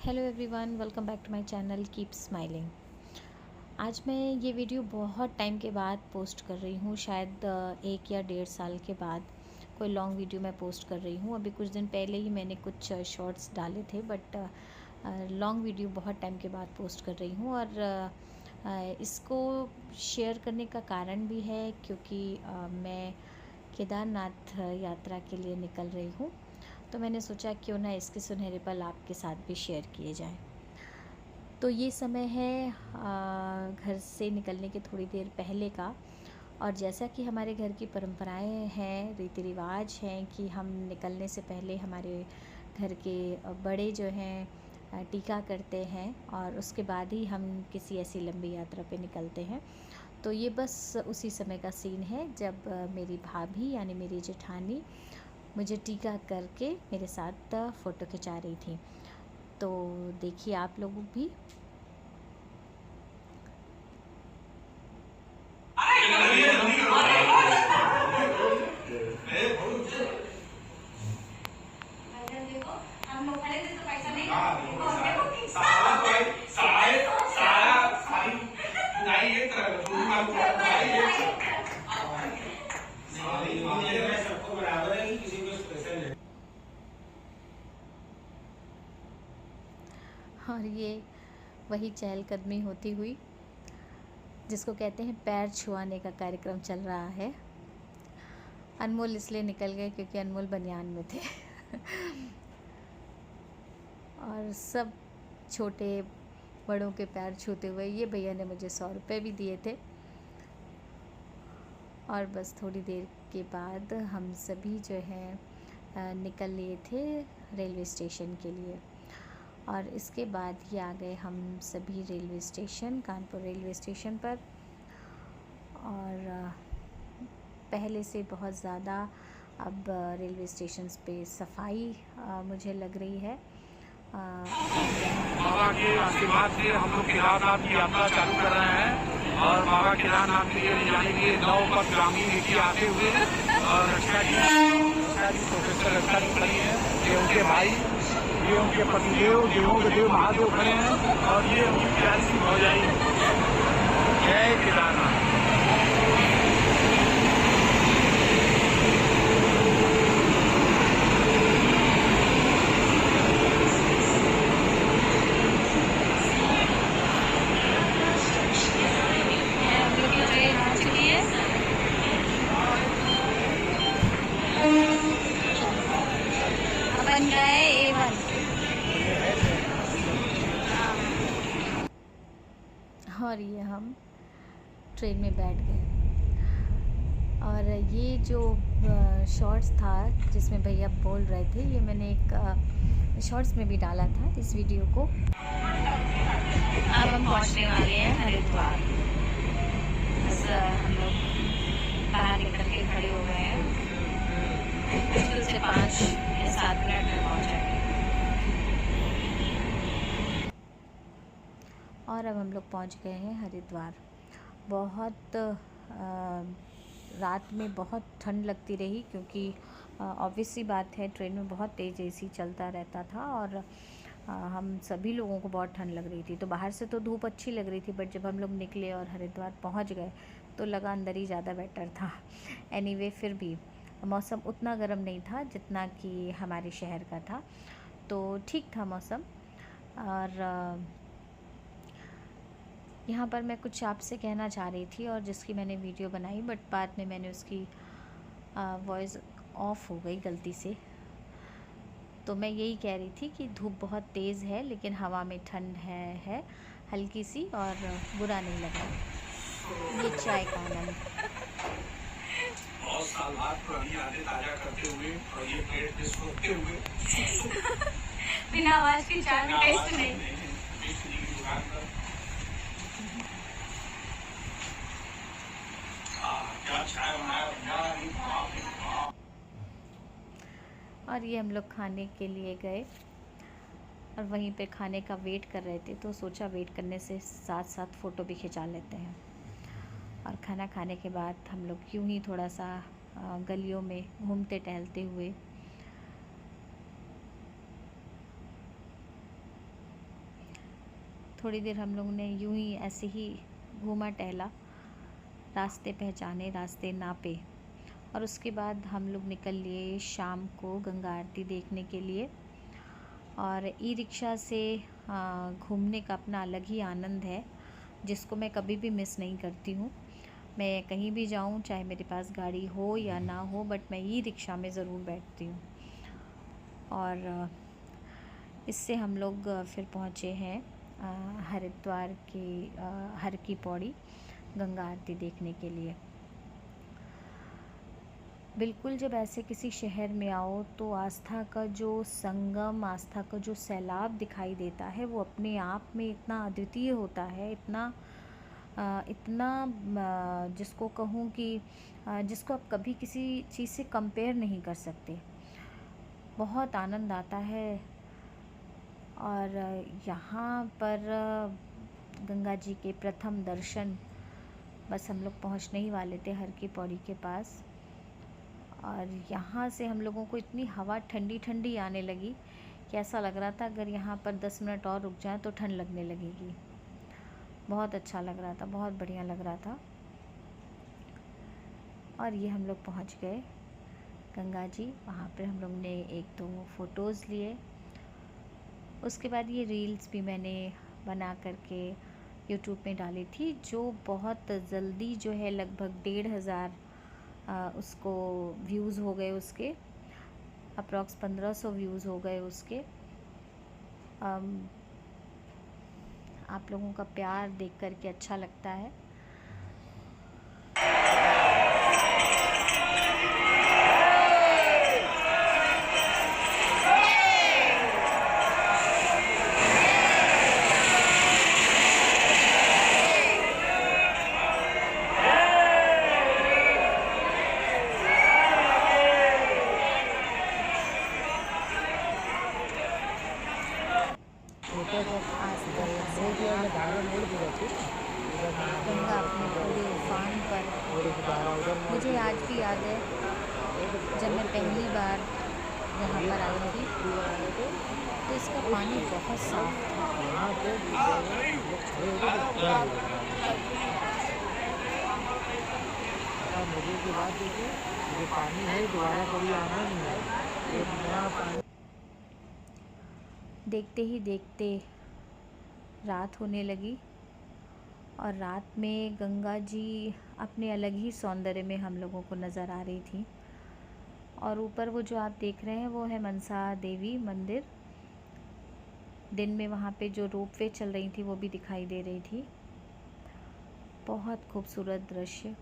Hello everyone, welcome back to my channel keep smiling. आज मैं ये वीडियो बहुत टाइम के बाद पोस्ट कर रही हूँ। शायद 1 या 1.5 साल के बाद कोई लॉन्ग वीडियो मैं पोस्ट कर रही हूँ। अभी कुछ दिन पहले ही मैंने कुछ शॉर्ट्स डाले थे, बट लॉन्ग वीडियो बहुत टाइम के बाद पोस्ट कर रही हूँ। और इसको शेयर करने का कारण भी है क्योंकि मैं केदारनाथ यात्रा के लिए निकल रही हूँ। तो मैंने सोचा क्यों ना इसके सुनहरे पल आपके साथ भी शेयर किए जाएं। तो ये समय है घर से निकलने के थोड़ी देर पहले का। और जैसा कि हमारे घर की परंपराएं हैं, रीति रिवाज हैं कि हम निकलने से पहले हमारे घर के बड़े जो हैं टीका करते हैं और उसके बाद ही हम किसी ऐसी लंबी यात्रा पे निकलते हैं। तो ये बस उसी समय का सीन है जब मेरी भाभी यानी मेरी जेठानी मुझे टीका करके मेरे साथ फ़ोटो खिंचा रही थी। तो देखिए आप लोग भी। और ये वही चहलकदमी होती हुई जिसको कहते हैं पैर छुआने का कार्यक्रम चल रहा है। अनमोल इसलिए निकल गए क्योंकि अनमोल बनियान में थे और सब छोटे बड़ों के पैर छूते हुए ये भैया ने मुझे 100 रुपये भी दिए थे। और बस थोड़ी देर के बाद हम सभी जो है निकल लिए थे रेलवे स्टेशन के लिए। और इसके बाद ही आ गए हम सभी railway station, Kanpur railway station पर। और पहले से बहुत ज़्यादा अब रेलवे स्टेशंस पे सफाई मुझे लग रही है। बाबा के आशीर्वाद से हम लोग केदारनाथ की यात्रा चालू कर रहे हैं और बाबा केदारनाथ के लिए जाने के लिए 9 बस ग्रामीण नीति आते हुए और रक्षा जी प्रोफेसर रक्षा जी खड़ी है, ये उनके भाई, ये उनके पतिदेव, देवों के देव महादेव खड़े हैं और ये उनकी प्यारी सी भौजाई। जय केदारनाथ। बन गए A1। और ये हम ट्रेन में बैठ गए। और ये जो शॉर्ट्स था जिसमें भैया बोल रहे थे, ये मैंने एक शॉर्ट्स में भी डाला था इस वीडियो को। अब हम पहुंचने वाले हैं हरिद्वार। बस हम लोग बाहर निकल के खड़े हो गए हैं। मुश्किल से 5 या 7 मिनट में पहुंच जाएंगे। और अब हम लोग पहुंच गए हैं हरिद्वार। बहुत रात में बहुत ठंड लगती रही क्योंकि ऑब्वियस सी बात है ट्रेन में बहुत तेज़ एसी चलता रहता था और हम सभी लोगों को बहुत ठंड लग रही थी। तो बाहर से तो धूप अच्छी लग रही थी, बट जब हम लोग निकले और हरिद्वार पहुंच गए तो लगा अंदर ही ज़्यादा बेटर था। एनीवे फिर भी मौसम उतना गर्म नहीं था जितना कि हमारे शहर का था, तो ठीक था मौसम। और यहाँ पर मैं कुछ आपसे कहना चाह रही थी और जिसकी मैंने वीडियो बनाई, बट बाद में मैंने उसकी वॉइस ऑफ हो गई गलती से। तो मैं यही कह रही थी कि धूप बहुत तेज़ है लेकिन हवा में ठंड है हल्की सी, और बुरा नहीं लगा। ये चाय का आनंद। बहुत साल बाद पुरानी यादें ताजा करते हुए और ये पेड़ पे सोते हुए बिना आवाज़ की चाय में टेस्ट नहीं। दुकान पर क्या चाय बनाया। और ये हम लोग खाने के लिए गए और वहीं पे खाने का वेट कर रहे थे, तो सोचा वेट करने से साथ साथ फ़ोटो भी खिंचा लेते हैं। और खाना खाने के बाद हम लोग यूं ही थोड़ा सा गलियों में घूमते टहलते हुए थोड़ी देर हम लोगों ने यूं ही ऐसे ही घूमा टहला, रास्ते पहचाने, रास्ते नापे, और उसके बाद हम लोग निकल लिए शाम को गंगा आरती देखने के लिए। और ई रिक्शा से घूमने का अपना अलग ही आनंद है, जिसको मैं कभी भी मिस नहीं करती हूँ। मैं कहीं भी जाऊँ, चाहे मेरे पास गाड़ी हो या ना हो, बट मैं ई रिक्शा में ज़रूर बैठती हूँ। और इससे हम लोग फिर पहुँचे हैं हरिद्वार के हर की पौड़ी गंगा आरती देखने के लिए। बिल्कुल, जब ऐसे किसी शहर में आओ तो आस्था का जो संगम, आस्था का जो सैलाब दिखाई देता है, वो अपने आप में इतना अद्वितीय होता है, इतना जिसको कहूँ कि जिसको आप कभी किसी चीज़ से कंपेयर नहीं कर सकते। बहुत आनंद आता है। और यहाँ पर गंगा जी के प्रथम दर्शन, बस हम लोग पहुँचने ही वाले थे हर की पौड़ी के पास, और यहाँ से हम लोगों को इतनी हवा ठंडी ठंडी आने लगी कि ऐसा लग रहा था अगर यहाँ पर 10 मिनट और रुक जाए तो ठंड लगने लगेगी। बहुत अच्छा लग रहा था, बहुत बढ़िया लग रहा था। और ये हम लोग पहुँच गए गंगा जी। वहाँ पर हम लोग ने 1-2 फ़ोटोज़ लिए। उसके बाद ये रील्स भी मैंने बना करके यूट्यूब में डाली थी, जो बहुत जल्दी जो है लगभग 1500 उसको व्यूज़ हो गए, उसके अप्रॉक्स 1500 व्यूज़ हो गए उसके। आप लोगों का प्यार देख कर के अच्छा लगता है। गंगा अपने पूरे उफान पर। मुझे आज भी याद है जब मैं पहली बार यहाँ पर आई थी तो इसका पानी बहुत साफ था। मुझे की बात देखिए, ये पानी है दोबारा कभी आना नहीं है, ये नया पानी। देखते ही देखते रात होने लगी, और रात में गंगा जी अपने अलग ही सौंदर्य में हम लोगों को नज़र आ रही थी। और ऊपर वो जो आप देख रहे हैं वो है मनसा देवी मंदिर। दिन में वहाँ पे जो रोपवे चल रही थी वो भी दिखाई दे रही थी। बहुत खूबसूरत दृश्य।